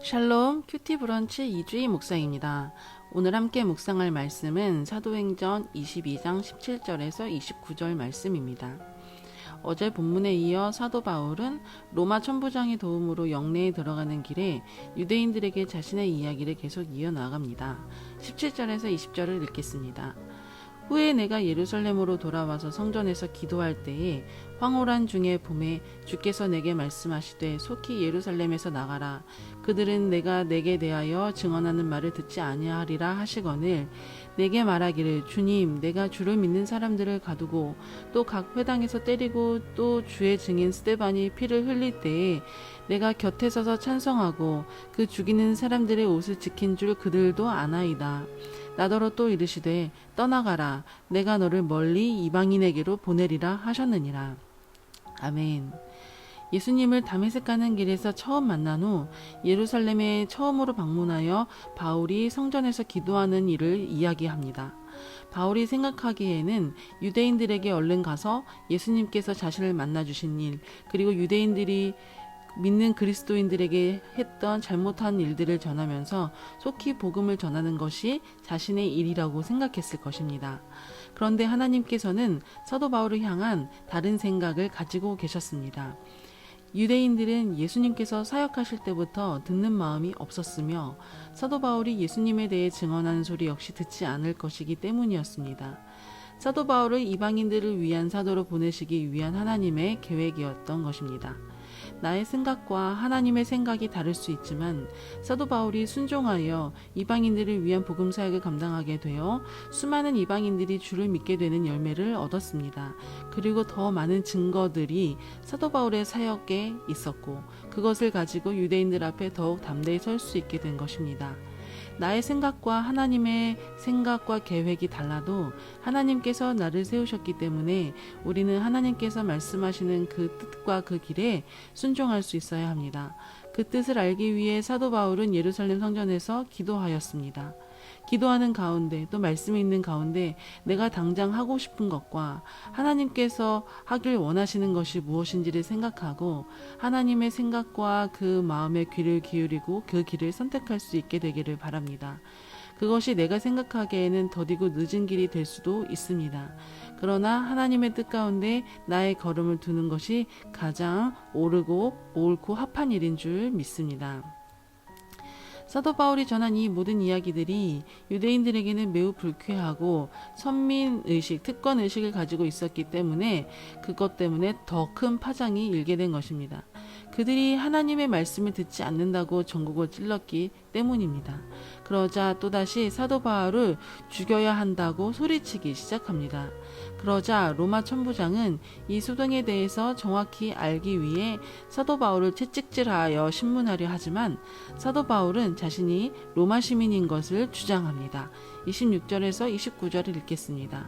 샬롬 큐티 브런치 2주의 묵상입니다. 오늘 함께 묵상할 말씀은 사도행전 22장 17절에서 29절 말씀입니다. 어제 본문에 이어 사도 바울은 로마 천부장의 도움으로 영내에 들어가는 길에 유대인들에게 자신의 이야기를 계속 이어나갑니다. 17절에서 20절을 읽겠습니다. 후에 내가 예루살렘으로 돌아와서 성전에서 기도할 때에 황홀한 중에 봄에 주께서 내게 말씀하시되 속히 예루살렘에서 나가라. 그들은 내가 내게 대하여 증언하는 말을 듣지 아니하리라 하시거늘 내게 말하기를 주님 내가 주를 믿는 사람들을 가두고 또 각 회당에서 때리고 또 주의 증인 스데반이 피를 흘릴 때에 내가 곁에 서서 찬성하고 그 죽이는 사람들의 옷을 지킨 줄 그들도 아나이다. 나더러 또 이르시되 떠나가라 내가 너를 멀리 이방인에게로 보내리라 하셨느니라. 아멘. 예수님을 다메섹 가는 길에서 처음 만난 후 예루살렘에 처음으로 방문하여 바울이 성전에서 기도하는 일을 이야기합니다. 바울이 생각하기에는 유대인들에게 얼른 가서 예수님께서 자신을 만나주신 일, 그리고 유대인들이 믿는 그리스도인들에게 했던 잘못한 일들을 전하면서 속히 복음을 전하는 것이 자신의 일이라고 생각했을 것입니다. 그런데 하나님께서는 사도 바울을 향한 다른 생각을 가지고 계셨습니다. 유대인들은 예수님께서 사역하실 때부터 듣는 마음이 없었으며 사도 바울이 예수님에 대해 증언하는 소리 역시 듣지 않을 것이기 때문이었습니다. 사도 바울을 이방인들을 위한 사도로 보내시기 위한 하나님의 계획이었던 것입니다. 나의 생각과 하나님의 생각이 다를 수 있지만 사도 바울이 순종하여 이방인들을 위한 복음 사역을 감당하게 되어 수많은 이방인들이 주를 믿게 되는 열매를 얻었습니다. 그리고 더 많은 증거들이 사도 바울의 사역에 있었고 그것을 가지고 유대인들 앞에 더욱 담대히 설 수 있게 된 것입니다. 나의 생각과 하나님의 생각과 계획이 달라도 하나님께서 나를 세우셨기 때문에 우리는 하나님께서 말씀하시는 그 뜻과 그 길에 순종할 수 있어야 합니다. 그 뜻을 알기 위해 사도 바울은 예루살렘 성전에서 기도하였습니다. 기도하는 가운데 또 말씀이 있는 가운데 내가 당장 하고 싶은 것과 하나님께서 하길 원하시는 것이 무엇인지를 생각하고 하나님의 생각과 그 마음의 귀를 기울이고 그 길을 선택할 수 있게 되기를 바랍니다. 그것이 내가 생각하기에는 더디고 늦은 길이 될 수도 있습니다. 그러나 하나님의 뜻 가운데 나의 걸음을 두는 것이 가장 옳고 합한 일인 줄 믿습니다. 사도 바울이 전한 이 모든 이야기들이 유대인들에게는 매우 불쾌하고 선민의식, 특권의식을 가지고 있었기 때문에 그것 때문에 더 큰 파장이 일게 된 것입니다. 그들이 하나님의 말씀을 듣지 않는다고 전국을 찔렀기 때문입니다. 그러자 또다시 사도 바울을 죽여야 한다고 소리치기 시작합니다. 그러자 로마 천부장은 이 소동에 대해서 정확히 알기 위해 사도 바울을 채찍질하여 신문하려 하지만 사도 바울은 자신이 로마 시민인 것을 주장합니다. 26절에서 29절을 읽겠습니다.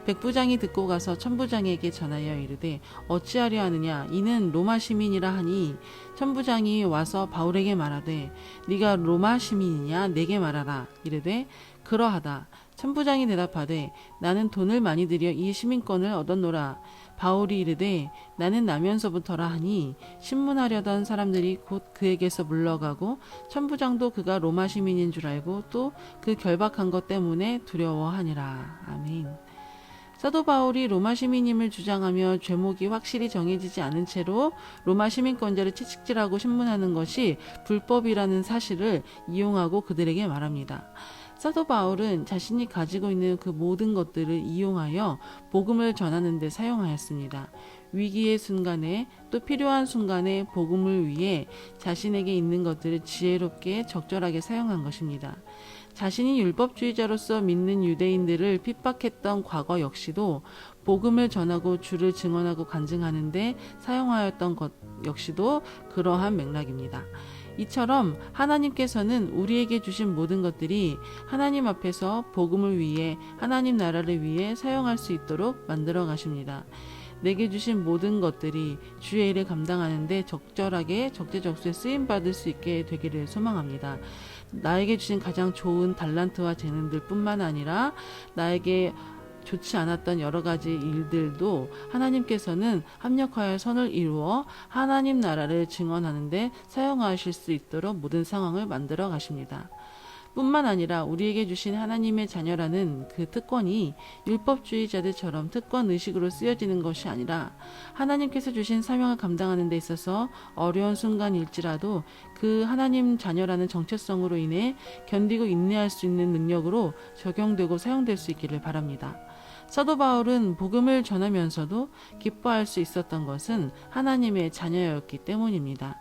백부장이 듣고 가서 천부장에게 전하여 이르되 어찌하려 하느냐 이는 로마 시민이라 하니 천부장이 와서 바울에게 말하되 네가 로마 시민이냐 내게 말하라 이르되 그러하다. 천부장이 대답하되 나는 돈을 많이 들여 이 시민권을 얻었노라. 바울이 이르되 나는 나면서부터라 하니 신문하려던 사람들이 곧 그에게서 물러가고 천부장도 그가 로마 시민인 줄 알고 또 그 결박한 것 때문에 두려워하니라. 아멘. 사도 바울이 로마 시민임을 주장하며 죄목이 확실히 정해지지 않은 채로 로마 시민권자를 채찍질하고 신문하는 것이 불법이라는 사실을 이용하고 그들에게 말합니다. 사도 바울은 자신이 가지고 있는 그 모든 것들을 이용하여 복음을 전하는 데 사용하였습니다. 위기의 순간에 또 필요한 순간에 복음을 위해 자신에게 있는 것들을 지혜롭게 적절하게 사용한 것입니다. 자신이 율법주의자로서 믿는 유대인들을 핍박했던 과거 역시도 복음을 전하고 주를 증언하고 간증하는 데 사용하였던 것 역시도 그러한 맥락입니다. 이처럼 하나님께서는 우리에게 주신 모든 것들이 하나님 앞에서 복음을 위해 하나님 나라를 위해 사용할 수 있도록 만들어 가십니다. 내게 주신 모든 것들이 주의 일을 감당하는데 적절하게 적재적소에 쓰임받을 수 있게 되기를 소망합니다. 나에게 주신 가장 좋은 달란트와 재능들 뿐만 아니라 나에게 좋지 않았던 여러 가지 일들도 하나님께서는 합력하여 선을 이루어 하나님 나라를 증언하는 데 사용하실 수 있도록 모든 상황을 만들어 가십니다. 뿐만 아니라 우리에게 주신 하나님의 자녀라는 그 특권이 율법주의자들처럼 특권 의식으로 쓰여지는 것이 아니라 하나님께서 주신 사명을 감당하는 데 있어서 어려운 순간일지라도 그 하나님 자녀라는 정체성으로 인해 견디고 인내할 수 있는 능력으로 적용되고 사용될 수 있기를 바랍니다. 사도 바울은 복음을 전하면서도 기뻐할 수 있었던 것은 하나님의 자녀였기 때문입니다.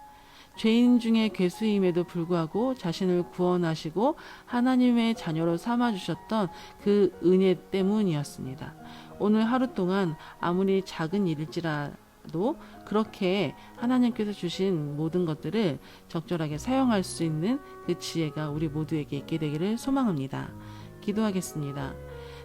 죄인 중에 괴수임에도 불구하고 자신을 구원하시고 하나님의 자녀로 삼아주셨던 그 은혜 때문이었습니다. 오늘 하루 동안 아무리 작은 일일지라도 그렇게 하나님께서 주신 모든 것들을 적절하게 사용할 수 있는 그 지혜가 우리 모두에게 있게 되기를 소망합니다. 기도하겠습니다.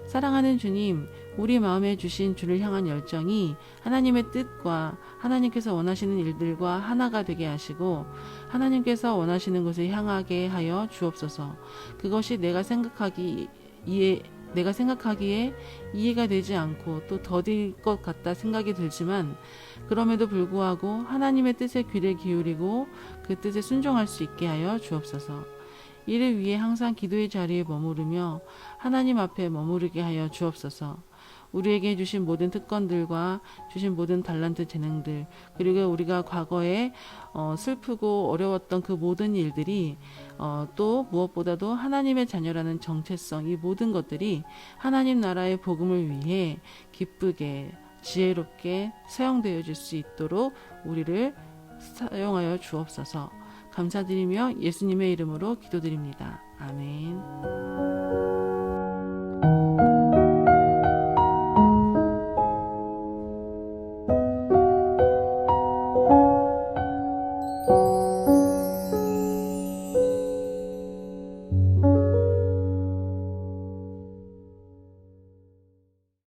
사랑하는 주님, 우리 마음에 주신 주를 향한 열정이 하나님의 뜻과 하나님께서 원하시는 일들과 하나가 되게 하시고 하나님께서 원하시는 곳을 향하게 하여 주옵소서. 그것이 내가 생각하기에 이해가 되지 않고 또 더딜 것 같다 생각이 들지만 그럼에도 불구하고 하나님의 뜻에 귀를 기울이고 그 뜻에 순종할 수 있게 하여 주옵소서. 이를 위해 항상 기도의 자리에 머무르며 하나님 앞에 머무르게 하여 주옵소서. 우리에게 주신 모든 특권들과 주신 모든 달란트 재능들, 그리고 우리가 과거에 슬프고 어려웠던 그 모든 일들이 또 무엇보다도 하나님의 자녀라는 정체성, 이 모든 것들이 하나님 나라의 복음을 위해 기쁘게 지혜롭게 사용되어질 수 있도록 우리를 사용하여 주옵소서. 감사드리며 예수님의 이름으로 기도드립니다. 아멘.